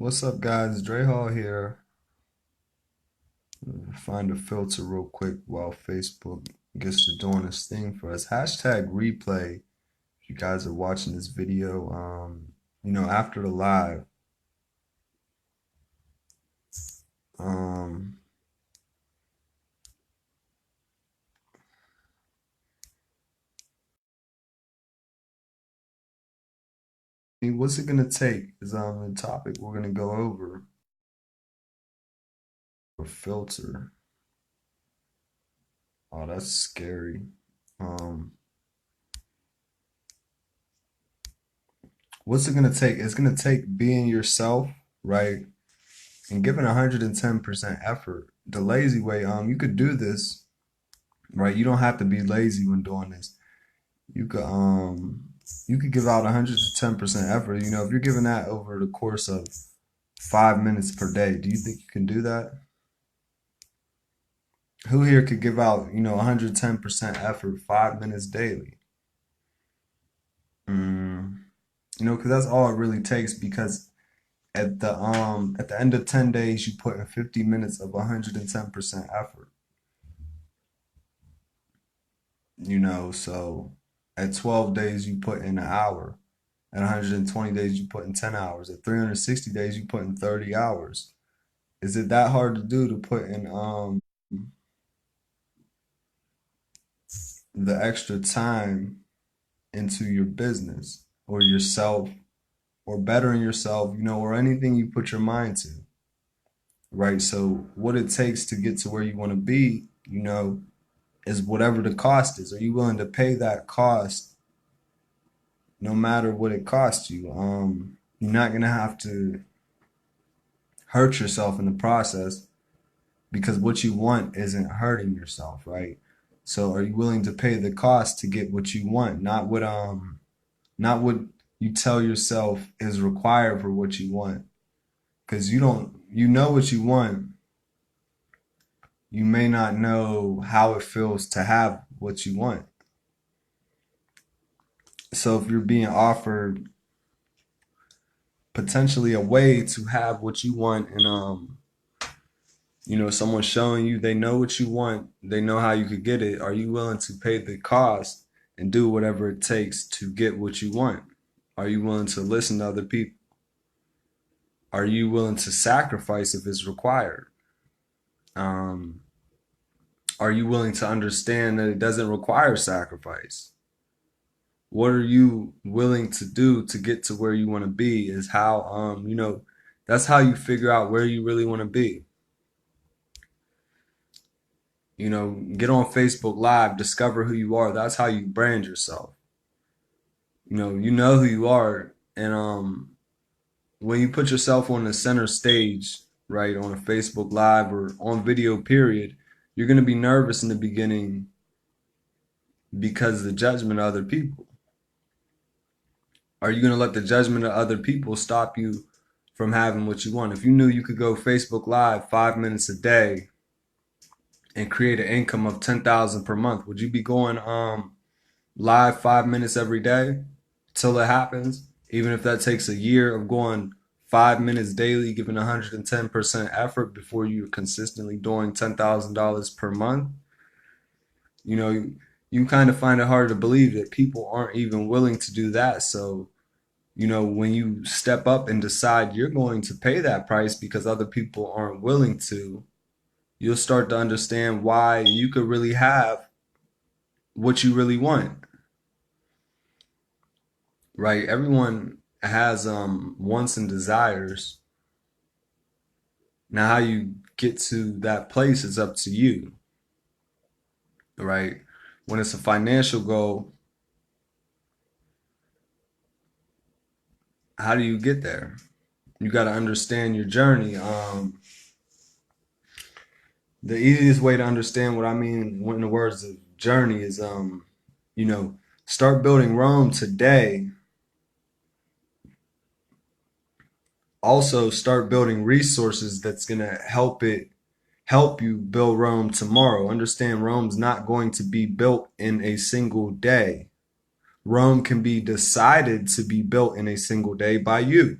What's up, guys? Dre Hall here. Find a filter real quick while Facebook gets to doing this thing for us. Hashtag replay. If you guys are watching this video, after the live, um, what's it gonna take? Is the topic we're gonna go over a filter. Oh, that's scary. Um, what's it gonna take? It's gonna take being yourself, right? And giving 110% effort. The lazy way, you could do this, right? You don't have to be lazy when doing this. You could you could give out 110% effort. If you're giving that over the course of 5 minutes per day, do you think you can do that? Who here could give out, 110% effort 5 minutes daily? Mm, because that's all it really takes because at the end of 10 days you put in 50 minutes of 110% effort. So at 12 days you put in an hour. At 120 days you put in 10 hours. At 360 days you put in 30 hours. Is it that hard to do to put in the extra time into your business or yourself or bettering yourself, or anything you put your mind to, right? So what it takes to get to where you want to be, is whatever the cost is. Are you willing to pay that cost no matter what it costs you? You're not gonna have to hurt yourself in the process because what you want isn't hurting yourself, right? So are you willing to pay the cost to get what you want, not what you tell yourself is required for what you want? Because you know what you want. You may not know how it feels to have what you want. So if you're being offered potentially a way to have what you want and someone's showing you they know what you want, they know how you could get it, are you willing to pay the cost and do whatever it takes to get what you want? Are you willing to listen to other people? Are you willing to sacrifice if it's required? um are you willing to understand that it doesn't require sacrifice? What are you willing to do to get to where you want to be is how that's how you figure out where you really want to be. Get on Facebook Live, discover who you are. That's how you brand yourself. You know who you are, and when you put yourself on the center stage, right, on a Facebook Live or on video, period, you're gonna be nervous in the beginning because of the judgment of other people. Are you gonna let the judgment of other people stop you from having what you want? If you knew you could go Facebook Live 5 minutes a day and create an income of 10,000 per month, would you be going live 5 minutes every day till it happens? Even if that takes a year of going 5 minutes daily, giving 110% effort before you're consistently doing $10,000 per month, you know, you kind of find it hard to believe that people aren't even willing to do that. So, when you step up and decide you're going to pay that price because other people aren't willing to, you'll start to understand why you could really have what you really want, right? Everyone has wants and desires. Now, how you get to that place is up to you, right? When it's a financial goal, how do you get there? You got to understand your journey. The easiest way to understand what I mean in the words of journey is, you know, start building Rome today. Also, start building resources that's gonna help you build Rome tomorrow. Understand Rome's not going to be built in a single day. Rome can be decided to be built in a single day by you.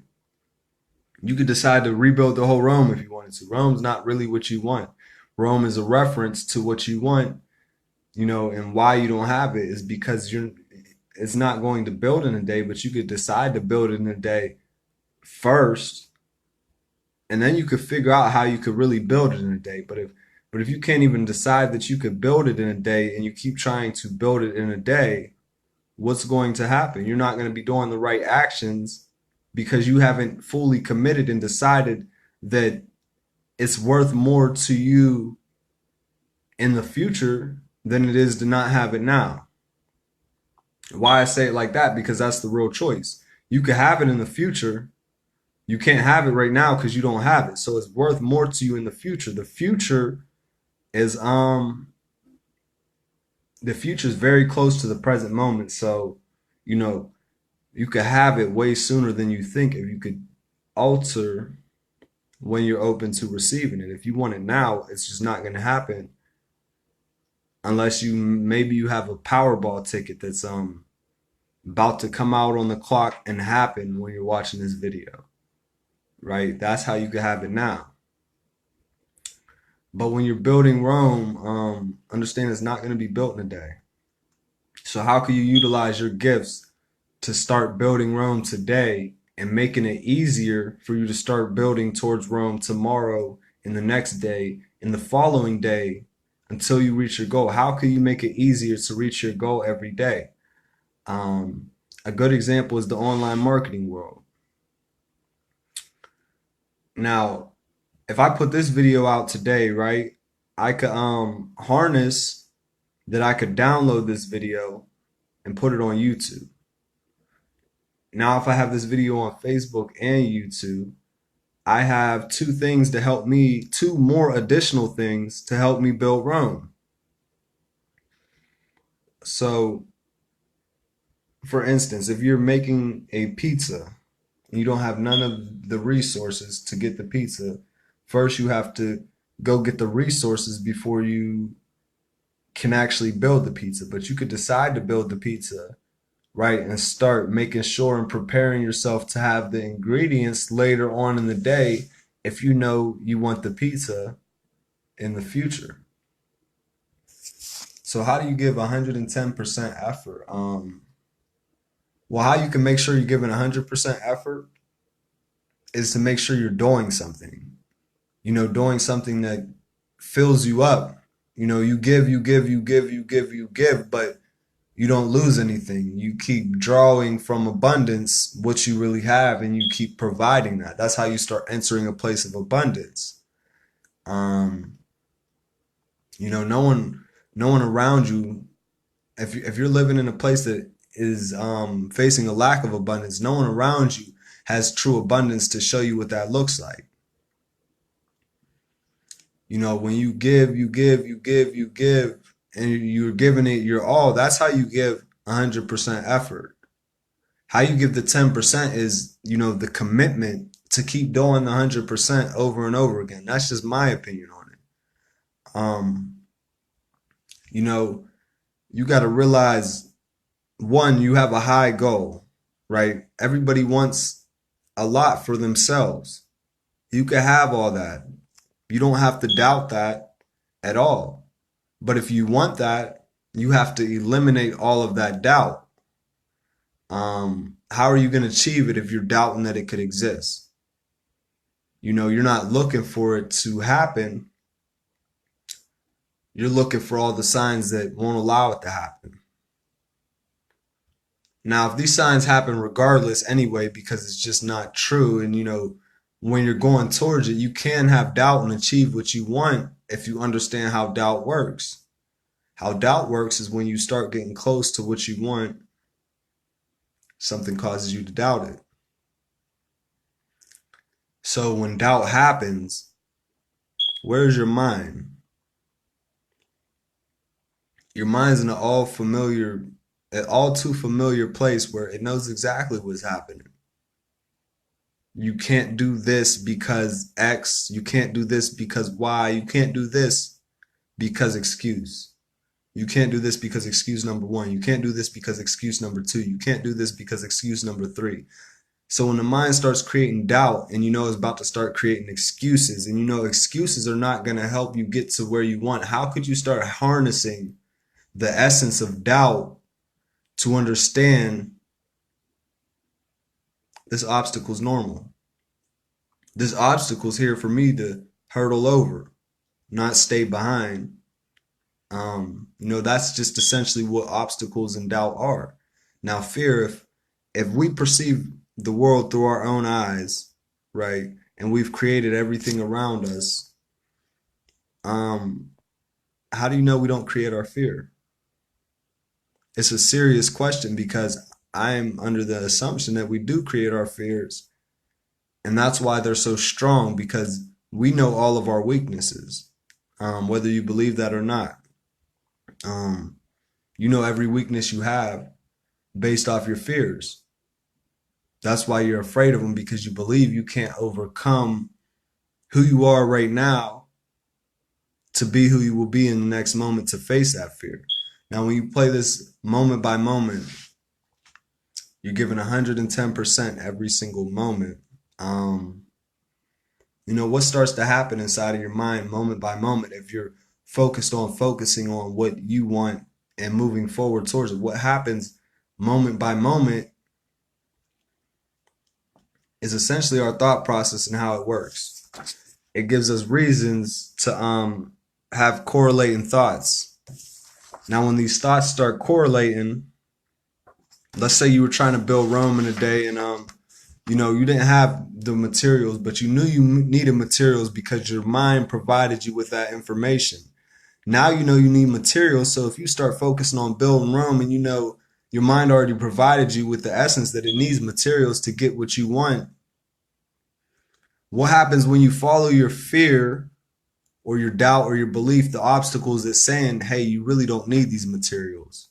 You could decide to rebuild the whole Rome if you wanted to. Rome's not really what you want. Rome is a reference to what you want, and why you don't have it is because it's not going to build in a day, but you could decide to build it in a day first, and then you could figure out how you could really build it in a day. But if you can't even decide that you could build it in a day and you keep trying to build it in a day, what's going to happen? You're not going to be doing the right actions because you haven't fully committed and decided that it's worth more to you in the future than it is to not have it now. Why I say it like that? Because that's the real choice. You could have it in the future. You can't have it right now because you don't have it. So it's worth more to you in the future. Is the future is very close to the present moment. So, you know, you could have it way sooner than you think if you could alter when you're open to receiving it. If you want it now, it's just not going to happen unless maybe you have a Powerball ticket that's about to come out on the clock and happen when you're watching this video, right? That's how you could have it now. But when you're building Rome, understand it's not going to be built in a day. So how can you utilize your gifts to start building Rome today and making it easier for you to start building towards Rome tomorrow, in the next day, in the following day, until you reach your goal? How can you make it easier to reach your goal every day? A good example is the online marketing world. Now, if I put this video out today, right, I could harness that I could download this video and put it on YouTube. Now, if I have this video on Facebook and YouTube, I have two more additional things to help me build Rome. So, for instance, if you're making a pizza and you don't have none of the resources to get the pizza, first you have to go get the resources before you can actually build the pizza. But you could decide to build the pizza, right, and start making sure and preparing yourself to have the ingredients later on in the day if you know you want the pizza in the future. So how do you give 110% effort? Well, how you can make sure you're giving 100% effort is to make sure you're doing something. Doing something that fills you up. You give, you give, you give, you give, you give, but you don't lose anything. You keep drawing from abundance what you really have, and you keep providing that. That's how you start entering a place of abundance. No one around you. If you're living in a place that is facing a lack of abundance, no one around you has true abundance to show you what that looks like. When you give, you give, you give, you give, and you're giving it your all, that's how you give 100% effort. How you give the 10% is, the commitment to keep doing the 100% over and over again. That's just my opinion on it. You know, you got to realize, one, you have a high goal, right? Everybody wants a lot for themselves. You can have all that. You don't have to doubt that at all. But if you want that, you have to eliminate all of that doubt. How are you going to achieve it if you're doubting that it could exist? You're not looking for it to happen. You're looking for all the signs that won't allow it to happen. Now, if these signs happen regardless anyway, because it's just not true, and when you're going towards it, you can have doubt and achieve what you want if you understand how doubt works. How doubt works is when you start getting close to what you want, something causes you to doubt it. So when doubt happens, where's your mind? Your mind's in an all too familiar place where it knows exactly what's happening. You can't do this because X. You can't do this because Y. You can't do this because excuse. You can't do this because excuse number one. You can't do this because excuse number two. You can't do this because excuse number three. So when the mind starts creating doubt and you know it's about to start creating excuses, and you know excuses are not going to help you get to where you want, how could you start harnessing the essence of doubt to understand this obstacle's normal? This obstacle's here for me to hurdle over, not stay behind. That's just essentially what obstacles and doubt are. Now, fear, if we perceive the world through our own eyes, right, and we've created everything around us, how do you know we don't create our fear? It's a serious question because I'm under the assumption that we do create our fears, and that's why they're so strong, because we know all of our weaknesses, whether you believe that or not. Um, you know every weakness you have based off your fears. That's why you're afraid of them, because you believe you can't overcome who you are right now to be who you will be in the next moment to face that fear. Now, when you play this moment by moment, you're given 110% every single moment. What starts to happen inside of your mind moment by moment if you're focusing on what you want and moving forward towards it? What happens moment by moment is essentially our thought process and how it works. It gives us reasons to have correlating thoughts. Now, when these thoughts start correlating, let's say you were trying to build Rome in a day, and you didn't have the materials, but you knew you needed materials because your mind provided you with that information. Now you know you need materials, so if you start focusing on building Rome, and your mind already provided you with the essence that it needs materials to get what you want, what happens when you follow your fear or your doubt or your belief, the obstacles that's saying, hey, you really don't need these materials.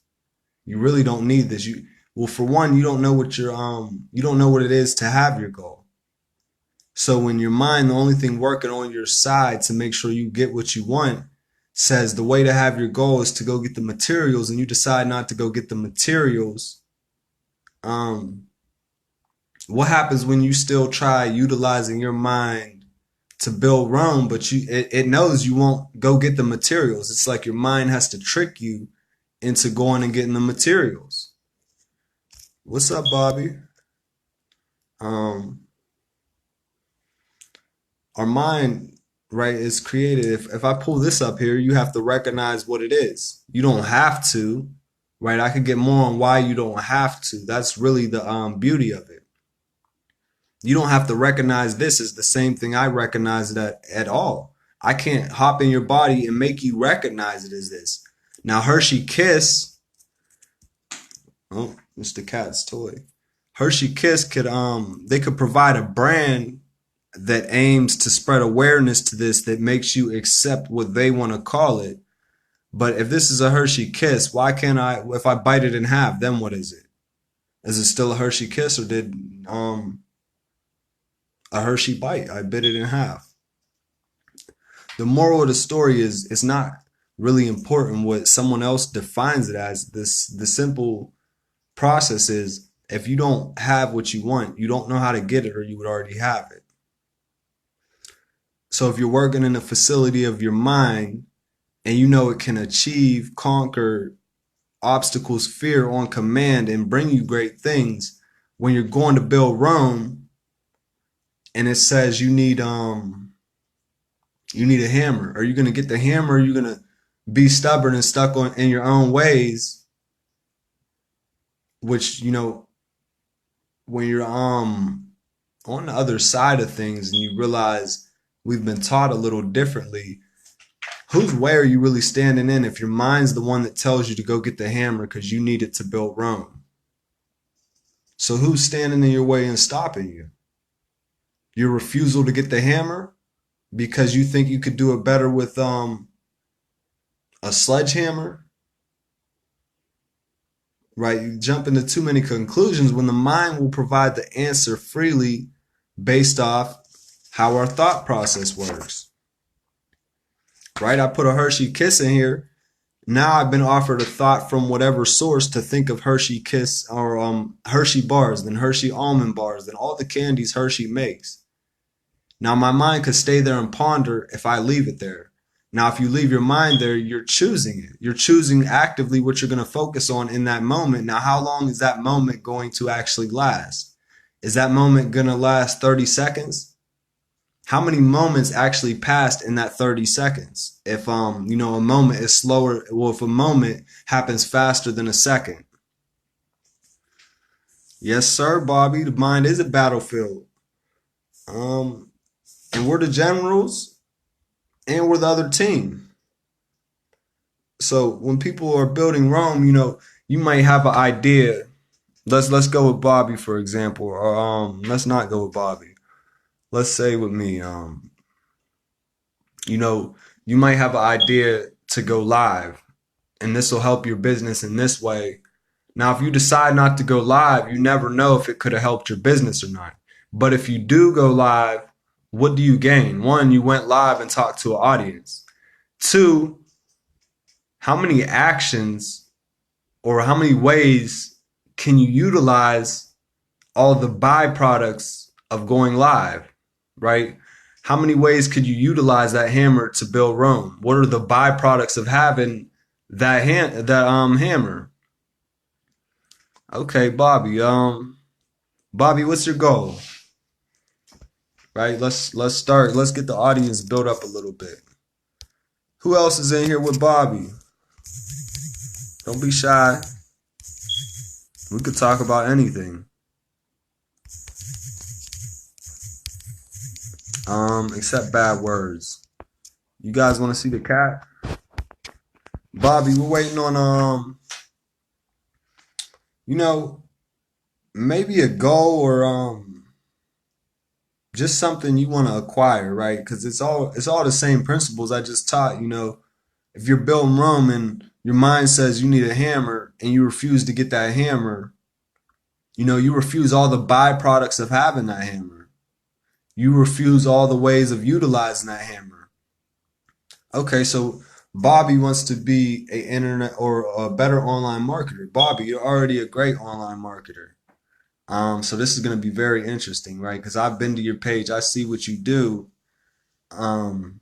You really don't need this. Well, for one, you don't know you don't know what it is to have your goal. So when your mind, the only thing working on your side to make sure you get what you want, says the way to have your goal is to go get the materials, and you decide not to go get the materials, what happens when you still try utilizing your mind to build Rome, but it knows you won't go get the materials? It's like your mind has to trick you into going and getting the materials. What's up, Bobby? Our mind, right, is created. If I pull this up here, you have to recognize what it is. You don't have to, right? I could get more on why you don't have to. That's really the beauty of it. You don't have to recognize this as the same thing I recognize that at all. I can't hop in your body and make you recognize it as this. Now, Hershey Kiss, oh, Mr. Cat's toy. Hershey Kiss they could provide a brand that aims to spread awareness to this, that makes you accept what they want to call it. But if this is a Hershey Kiss, why can't if I bite it in half, then what is it? Is it still a Hershey Kiss, or did a Hershey bite? I bit it in half. The moral of the story is it's not really important what someone else defines it as. The simple process is, if you don't have what you want, you don't know how to get it, or you would already have it. So if you're working in a facility of your mind and you know it can achieve, conquer obstacles, fear on command, and bring you great things, when you're going to build Rome and it says you need a hammer, are you going to get the hammer, or are you going to be stubborn and stuck in your own ways? Which, when you're on the other side of things and you realize we've been taught a little differently, whose way are you really standing in if your mind's the one that tells you to go get the hammer because you need it to build Rome? So who's standing in your way and stopping you? Your refusal to get the hammer because you think you could do it better with a sledgehammer? Right? You jump into too many conclusions when the mind will provide the answer freely based off how our thought process works. Right? I put a Hershey Kiss in here. Now I've been offered a thought from whatever source to think of Hershey Kiss or Hershey bars, then Hershey almond bars, then all the candies Hershey makes. Now my mind could stay there and ponder if I leave it there. Now if you leave your mind there, you're choosing it. You're choosing actively what you're going to focus on in that moment. Now how long is that moment going to actually last? Is that moment going to last 30 seconds? How many moments actually passed in that 30 seconds? If a moment is slower, well, if a moment happens faster than a second. Yes, sir, Bobby, the mind is a battlefield. Um, and we're the generals and we're the other team. So when people are building Rome, you might have an idea. Let's go with Bobby, for example, or let's not go with Bobby. Let's say with me, you know, you might have an idea to go live, and this will help your business in this way. Now, if you decide not to go live, you never know if it could have helped your business or not. But if you do go live, what do you gain? One, you went live and talked to an audience. Two, how many actions or how many ways can you utilize all the byproducts of going live, right? How many ways could you utilize that hammer to build Rome? What are the byproducts of having that hammer? Okay, Bobby. Bobby, what's your goal? Right? Let's start. Let's get the audience built up a little bit. Who else is in here with Bobby? Don't be shy. We could talk about anything. Except bad words. You guys want to see the cat? Bobby, we're waiting on you know, maybe a goal or just something you want to acquire, right? Because it's all the same principles I just taught. If you're building Rome and your mind says you need a hammer and you refuse to get that hammer, you refuse all the byproducts of having that hammer. You refuse all the ways of utilizing that hammer. Okay, so Bobby wants to be a internet or a better online marketer. Bobby, you're already a great online marketer. So this is going to be very interesting, right? Because I've been to your page, I see what you do. Um,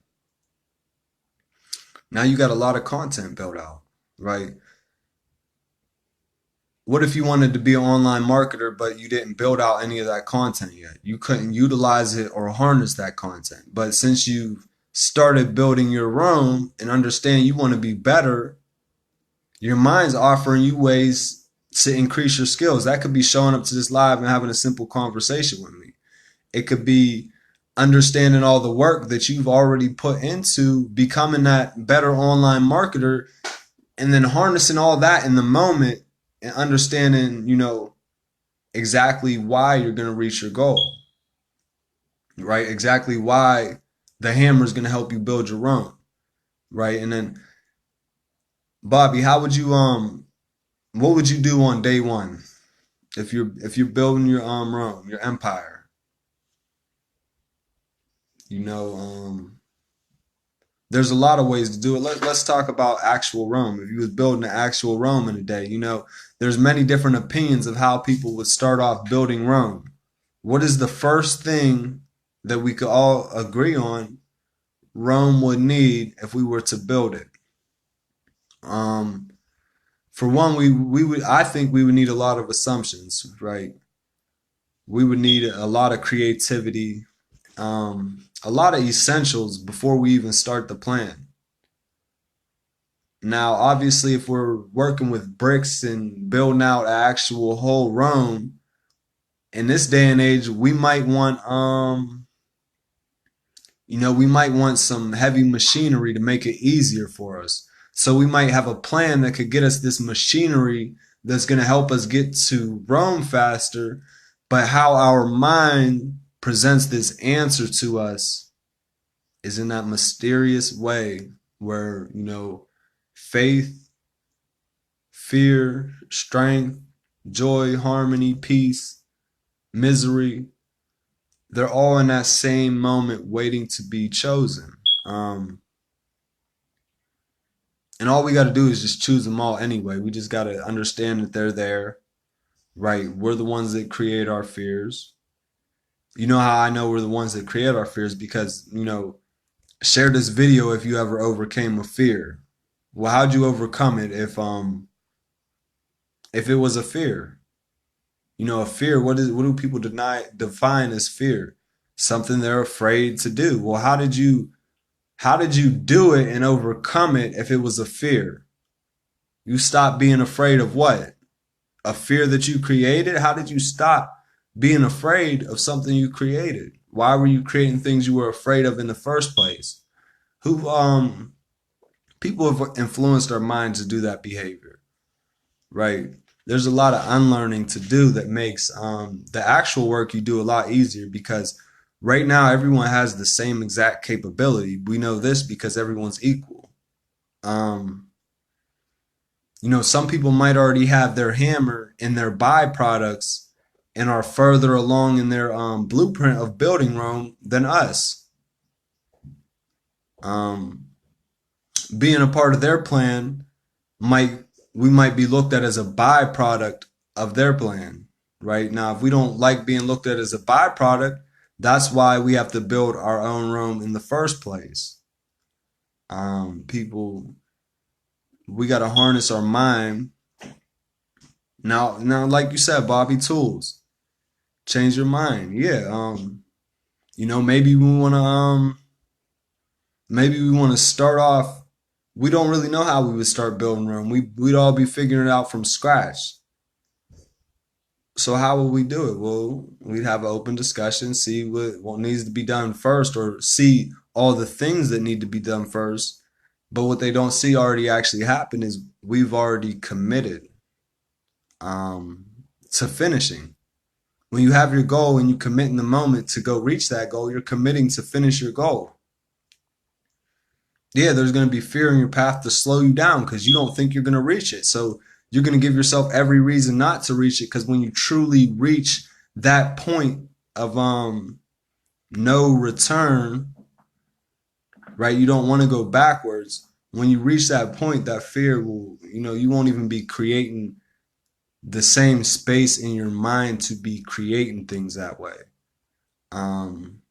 Now you got a lot of content built out, right? What if you wanted to be an online marketer, but you didn't build out any of that content yet? You couldn't utilize it or harness that content. But since you started building your own and understand you want to be better, your mind's offering you ways to increase your skills. That could be showing up to this live and having a simple conversation with me. It could be understanding all the work that you've already put into becoming that better online marketer and then harnessing all that in the moment and understanding, exactly why you're going to reach your goal, right? Exactly why the hammer is going to help you build your own, right? And then, Bobby, what would you do on day one if you're building your Rome, your empire? You know, there's a lot of ways to do it. Let's talk about actual Rome. If you was building an actual Rome in a day, there's many different opinions of how people would start off building Rome. What is the first thing that we could all agree on Rome would need if we were to build it? Um, for one, we would I think we would need a lot of assumptions, right? We would need a lot of creativity, a lot of essentials before we even start the plan. Now, obviously, if we're working with bricks and building out an actual whole Rome, in this day and age, we might want some heavy machinery to make it easier for us. So we might have a plan that could get us this machinery that's going to help us get to Rome faster, but how our mind presents this answer to us is in that mysterious way where, faith, fear, strength, joy, harmony, peace, misery, they're all in that same moment waiting to be chosen. Um, And all we got to do is just choose them all anyway. We just got to understand that they're there, right? We're the ones that create our fears. You know how I know we're the ones that create our fears? Because, share this video if you ever overcame a fear. Well, how'd you overcome it if it was a fear? A fear, what do people define as fear? Something they're afraid to do. Well, how did you do it and overcome it if it was a fear? You stopped being afraid of what? A fear that you created? How did you stop being afraid of something you created? Why were you creating things you were afraid of in the first place? Who People have influenced our minds to do that behavior, right? There's a lot of unlearning to do that makes the actual work you do a lot easier, because right now everyone has the same exact capability. We know this because everyone's equal. Um, some people might already have their hammer in their byproducts and are further along in their blueprint of building Rome than us. Um, Being a part of their plan might we might be looked at as a byproduct of their plan. Right now, if we don't like being looked at as a byproduct, that's why we have to build our own Rome in the first place. People, we got to harness our mind. Now, like you said, Bobby, tools change your mind. Yeah. Maybe we want to start off. We don't really know how we would start building Rome. We'd all be figuring it out from scratch. So how would we do it? Well, we'd have an open discussion, see what needs to be done first, or see all the things that need to be done first. But what they don't see already actually happen is we've already committed um, to finishing. When you have your goal and you commit in the moment to go reach that goal, you're committing to finish your goal. Yeah, there's going to be fear in your path to slow you down because you don't think you're going to reach it. So you're going to give yourself every reason not to reach it, because when you truly reach that point of no return, right? You don't want to go backwards. When you reach that point, that fear will, you won't even be creating the same space in your mind to be creating things that way. Um,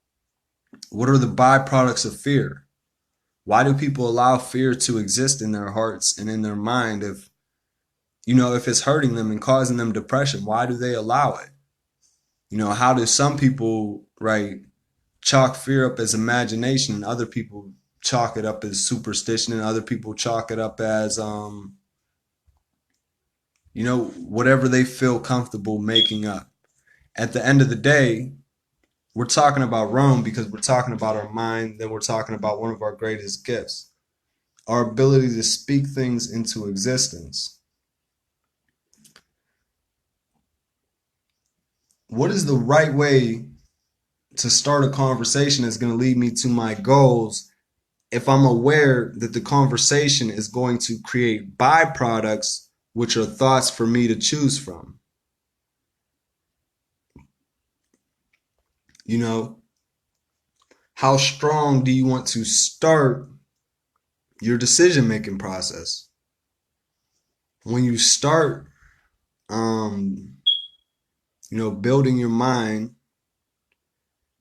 what are the byproducts of fear? Why do people allow fear to exist in their hearts and in their mind if it's hurting them and causing them depression? Why do they allow it? How do some people, right, chalk fear up as imagination, and other people chalk it up as superstition, and other people chalk it up as whatever they feel comfortable making up. At the end of the day, we're talking about Rome because we're talking about our mind, then we're talking about one of our greatest gifts, our ability to speak things into existence. What is the right way to start a conversation that's going to lead me to my goals if I'm aware that the conversation is going to create byproducts, which are thoughts for me to choose from? You know, how strong do you want to start your decision making process? When you start, um, building your mind,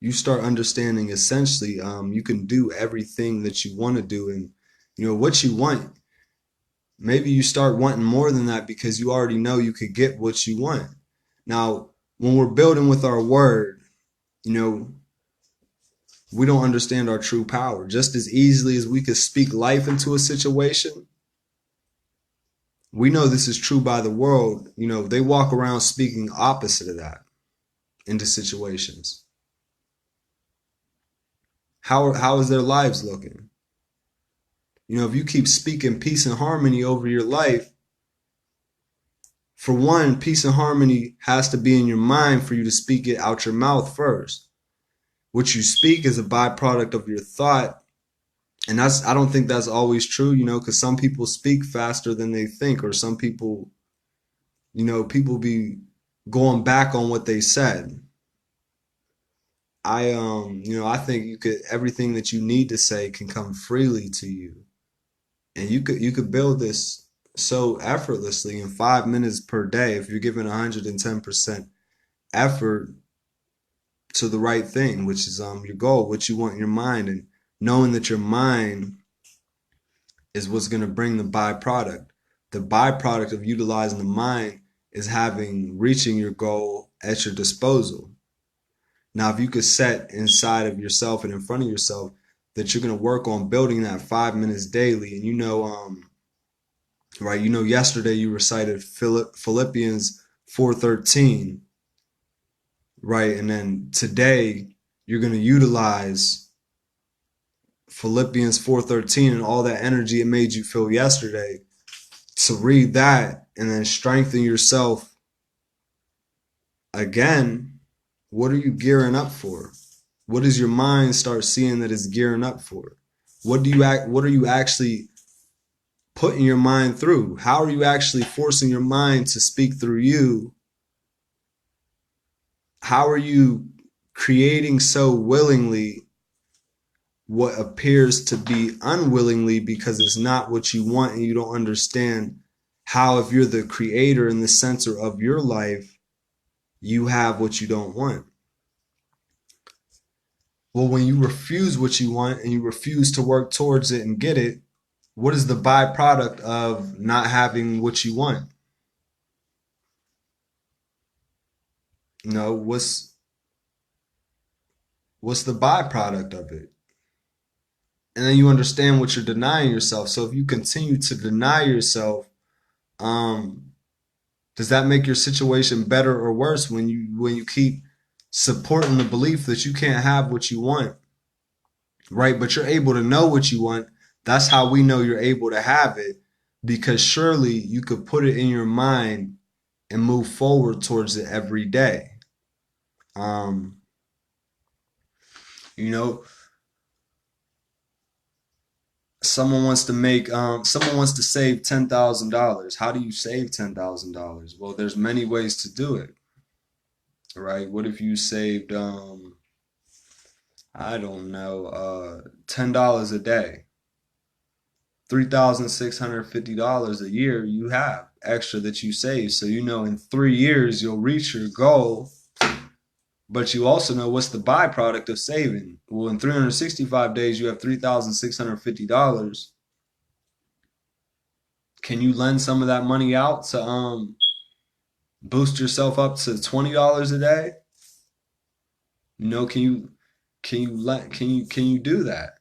you start understanding essentially you can do everything that you want to do, and what you want. Maybe you start wanting more than that because you already know you could get what you want. Now, when we're building with our word, you know, we don't understand our true power. Just as easily as we could speak life into a situation, we know this is true by the world. They walk around speaking opposite of that into situations. How is their lives looking? If you keep speaking peace and harmony over your life, for one, peace and harmony has to be in your mind for you to speak it out your mouth first. What you speak is a byproduct of your thought. And I don't think that's always true, because some people speak faster than they think, or some people, people be going back on what they said. I think everything that you need to say can come freely to you. And you could build this so effortlessly in 5 minutes per day if you're giving 110% effort to the right thing, which is your goal, what you want in your mind, and knowing that your mind is what's going to bring the byproduct. The byproduct of utilizing the mind is having reaching your goal at your disposal. Now, if you could set inside of yourself and in front of yourself that you're going to work on building that 5 minutes daily, and right, yesterday you recited Philippians 4:13, right, and then today you're going to utilize Philippians 4:13 and all that energy it made you feel yesterday to read that and then strengthen yourself again. What are you gearing up for? What does your mind start seeing that it's gearing up for? What are you actually putting your mind through? How are you actually forcing your mind to speak through you? How are you creating so willingly what appears to be unwillingly because it's not what you want, and you don't understand how, if you're the creator and the center of your life, you have what you don't want? Well, when you refuse what you want and you refuse to work towards it and get it, what is the byproduct of not having what you want? You know, what's the byproduct of it? And then you understand what you're denying yourself. So if you continue to deny yourself, um, does that make your situation better or worse when you keep supporting the belief that you can't have what you want, right? But you're able to know what you want. That's how we know you're able to have it, because surely you could put it in your mind and move forward towards it every day. Um, you know, someone wants to save $10,000. How do you save $10,000? Well, there's many ways to do it, right? What if you saved I don't know, $10 a day, $3,650 a year you have extra that you save. So in 3 years you'll reach your goal, but you also know what's the byproduct of saving. Well, in 365 days you have $3,650. Can you lend some of that money out to boost yourself up to $20 a day? Can you do that?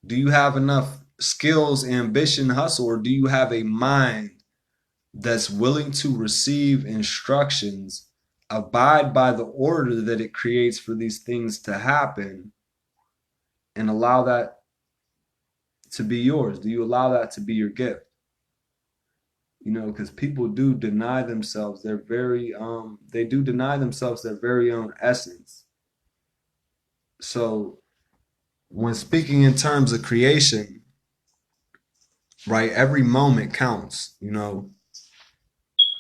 Do you have enough skills, ambition, hustle, or do you have a mind that's willing to receive instructions, abide by the order that it creates for these things to happen, and allow that to be yours? Do you allow that to be your gift? Because people do deny themselves they do deny themselves their very own essence. So when speaking in terms of creation, right, every moment counts.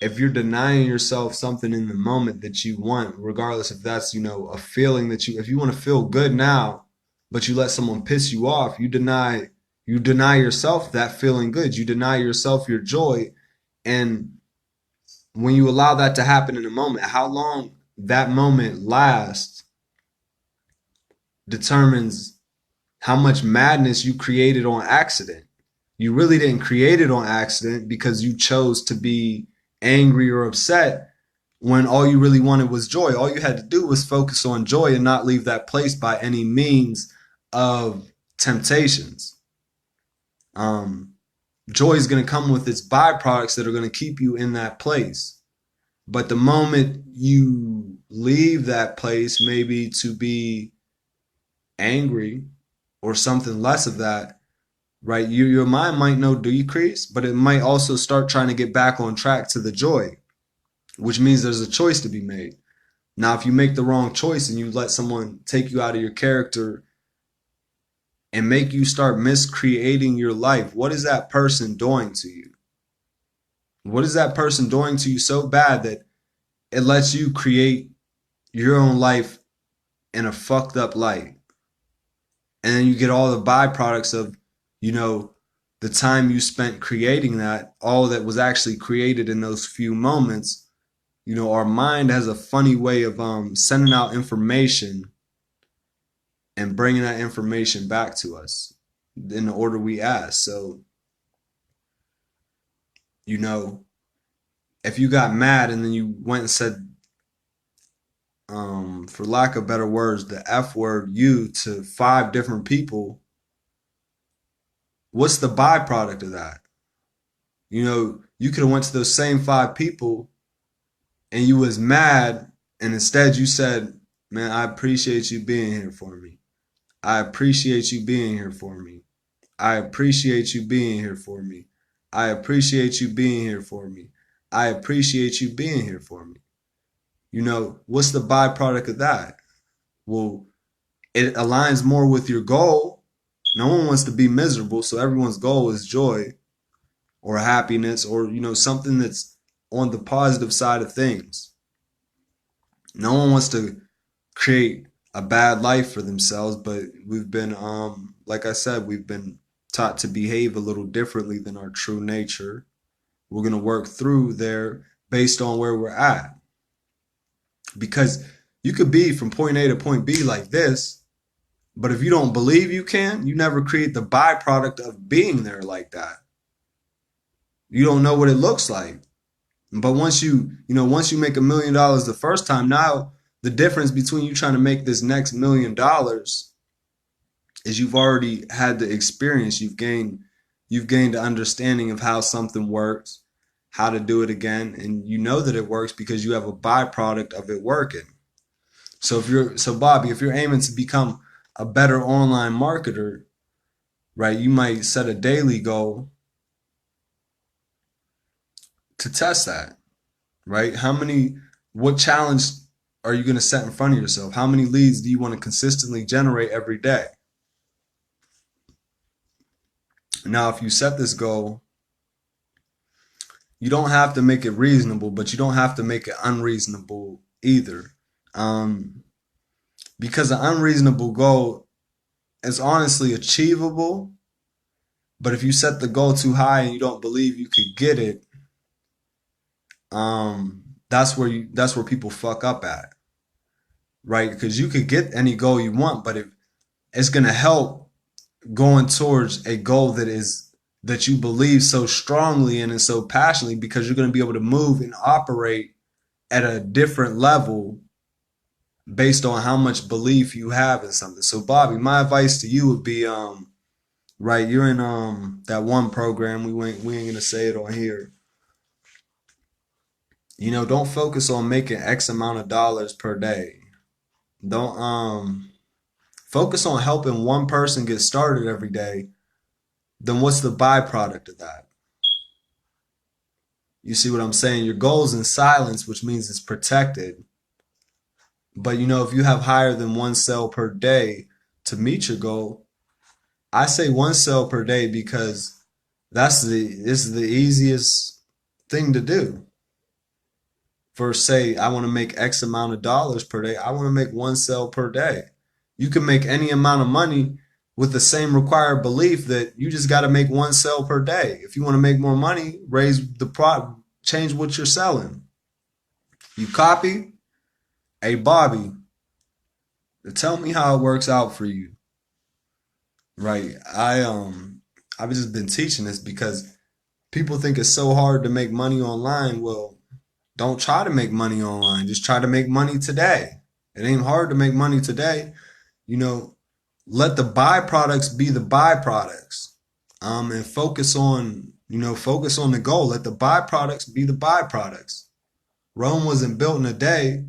If you're denying yourself something in the moment that you want, regardless if that's, a feeling if you want to feel good now, but you let someone piss you off, you deny yourself that feeling good. You deny yourself your joy. And when you allow that to happen in a moment, how long that moment lasts determines how much madness you created on accident. You really didn't create it on accident because you chose to be angry or upset when all you really wanted was joy. All you had to do was focus on joy and not leave that place by any means of temptations. Joy is going to come with its byproducts that are going to keep you in that place. But the moment you leave that place, maybe to be angry or something less of that, right? Your mind might know decrease, but it might also start trying to get back on track to the joy, which means there's a choice to be made. Now, if you make the wrong choice and you let someone take you out of your character and make you start miscreating your life, what is that person doing to you? What is that person doing to you so bad that it lets you create your own life in a fucked up light? And then you get all the byproducts of, you know, the time you spent creating that, all that was actually created in those few moments, our mind has a funny way of sending out information and bringing that information back to us in the order we ask. So, you know, if you got mad and then you went and said, for lack of better words, the F word you to 5 different people, what's the byproduct of that? You could have went to those same 5 people and you was mad, and instead you said, man, I appreciate you being here for me. I appreciate you being here for me. I appreciate you being here for me. I appreciate you being here for me. I appreciate you being here for me. What's the byproduct of that? Well, it aligns more with your goal. No one wants to be miserable, so everyone's goal is joy or happiness or, something that's on the positive side of things. No one wants to create a bad life for themselves, but we've been, like I said, we've been taught to behave a little differently than our true nature. We're going to work through there based on where we're at. Because you could be from point A to point B like this, but if you don't believe you can, you never create the byproduct of being there like that. You don't know what it looks like. But once you make $1 million the first time, now the difference between you trying to make this next $1 million is you've already had the experience. You've gained the understanding of how something works, how to do it again, and you know that it works because you have a byproduct of it working. So Bobby, if you're aiming to become a better online marketer, right, you might set a daily goal to test that, right? What challenge are you going to set in front of yourself? How many leads do you want to consistently generate every day? Now, if you set this goal, you don't have to make it reasonable, but you don't have to make it unreasonable either. Because an unreasonable goal is honestly achievable, but if you set the goal too high and you don't believe you could get it, that's where people fuck up at, right? Because you could get any goal you want, but it's gonna help going towards a goal that you believe so strongly in and so passionately, because you're gonna be able to move and operate at a different level based on how much belief you have in something. So Bobby, my advice to you would be, right, you're in that one program, we ain't gonna say it on here. Don't focus on making X amount of dollars per day. Don't focus on helping one person get started every day. Then what's the byproduct of that? You see what I'm saying? Your goal's in silence, which means it's protected. But if you have higher than 1 sale per day to meet your goal, I say 1 sale per day because this is the easiest thing to do. For say I want to make X amount of dollars per day, I want to make 1 sale per day. You can make any amount of money with the same required belief that you just got to make 1 sale per day. If you want to make more money, change what you're selling. You copy? Hey Bobby, tell me how it works out for you. Right. I've just been teaching this because people think it's so hard to make money online. Well, don't try to make money online. Just try to make money today. It ain't hard to make money today. Let the byproducts be the byproducts. And focus on the goal. Let the byproducts be the byproducts. Rome wasn't built in a day.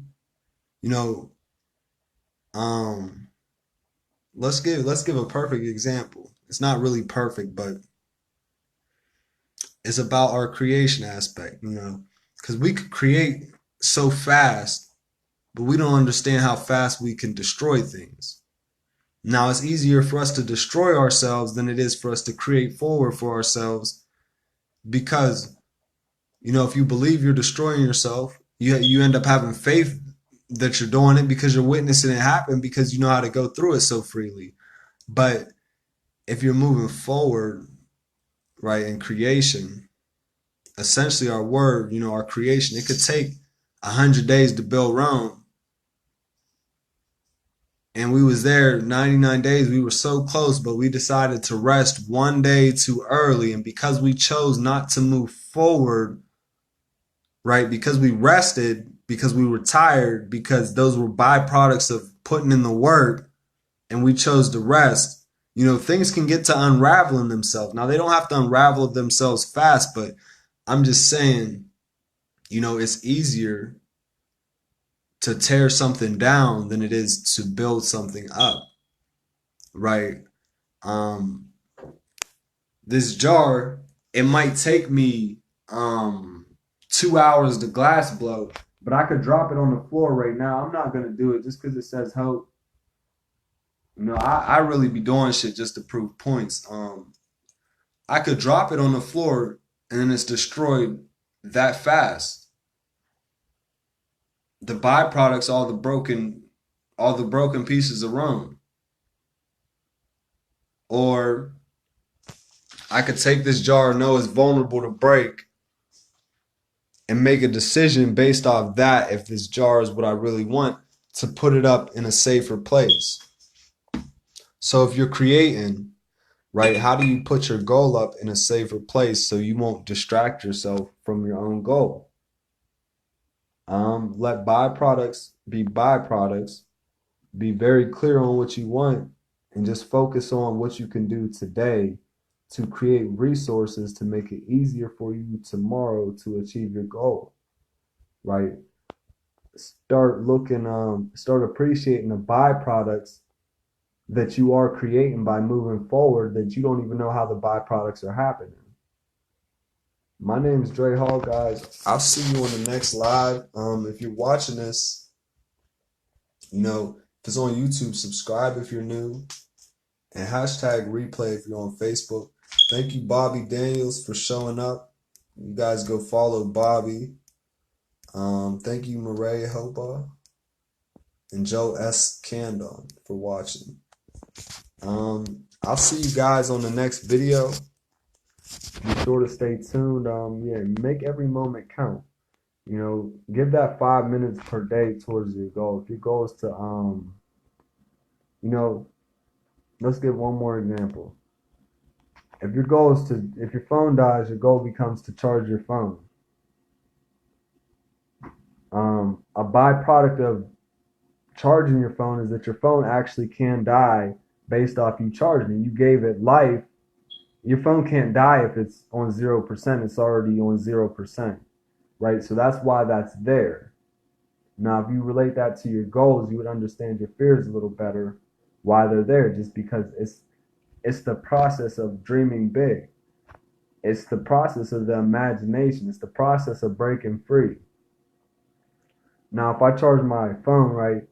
Let's give a perfect example. It's not really perfect, but it's about our creation aspect, because we could create so fast, but we don't understand how fast we can destroy things. Now, it's easier for us to destroy ourselves than it is for us to create forward for ourselves, because, if you believe you're destroying yourself, you end up having faith that you're doing it because you're witnessing it happen because you know how to go through it so freely. But if you're moving forward, right? In creation, essentially our word, our creation, it could take 100 days to build Rome. And we was there 99 days. We were so close, but we decided to rest one day too early. And because we chose not to move forward, right? Because we rested, because we were tired, because those were byproducts of putting in the work, and we chose to rest, things can get to unraveling themselves. Now, they don't have to unravel themselves fast, but I'm just saying, it's easier to tear something down than it is to build something up, right? Um, this jar, it might take me 2 hours to glass blow, but I could drop it on the floor right now. I'm not gonna do it just because it says hope. I really be doing shit just to prove points. I could drop it on the floor and then it's destroyed that fast. The byproducts, all the broken pieces of rum. Or I could take this jar and know it's vulnerable to break and make a decision based off that, if this jar is what I really want, to put it up in a safer place. So if you're creating, right, how do you put your goal up in a safer place so you won't distract yourself from your own goal? Let byproducts be byproducts. Be very clear on what you want and just focus on what you can do today to create resources to make it easier for you tomorrow to achieve your goal, right? Start appreciating the byproducts that you are creating by moving forward that you don't even know how the byproducts are happening. My name is Dre Hall, guys. I'll see you on the next live. If you're watching this, if it's on YouTube, subscribe if you're new, and hashtag replay if you're on Facebook. Thank you, Bobby Daniels, for showing up. You guys go follow Bobby. Thank you, Marae Hopa and Joe S. Candon for watching. I'll see you guys on the next video. Be sure to stay tuned. Make every moment count. Give that 5 minutes per day towards your goal. If your goal is to, let's give one more example. If your goal is if your phone dies, your goal becomes to charge your phone. A byproduct of charging your phone is that your phone actually can die based off you charging it. You gave it life. Your phone can't die if it's on 0%. It's already on 0%, right? So that's why that's there. Now, if you relate that to your goals, you would understand your fears a little better, why they're there, just because it's the process of dreaming big. It's the process of the imagination. It's the process of breaking free. Now, if I charge my phone, right,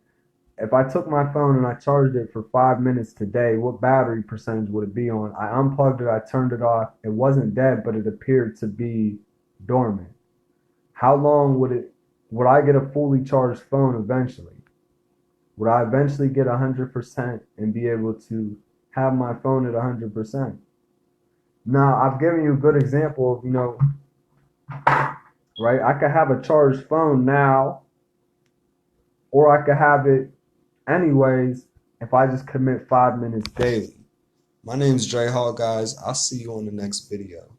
if I took my phone and I charged it for 5 minutes today, what battery percentage would it be on? I unplugged it, I turned it off. It wasn't dead, but it appeared to be dormant. How long would I get a fully charged phone eventually? Would I eventually get 100% and be able to have my phone at 100%? Now, I've given you a good example of, right? I could have a charged phone now, or I could have it anyways if I just commit 5 minutes daily. My name's Dre Hall, guys. I'll see you on the next video.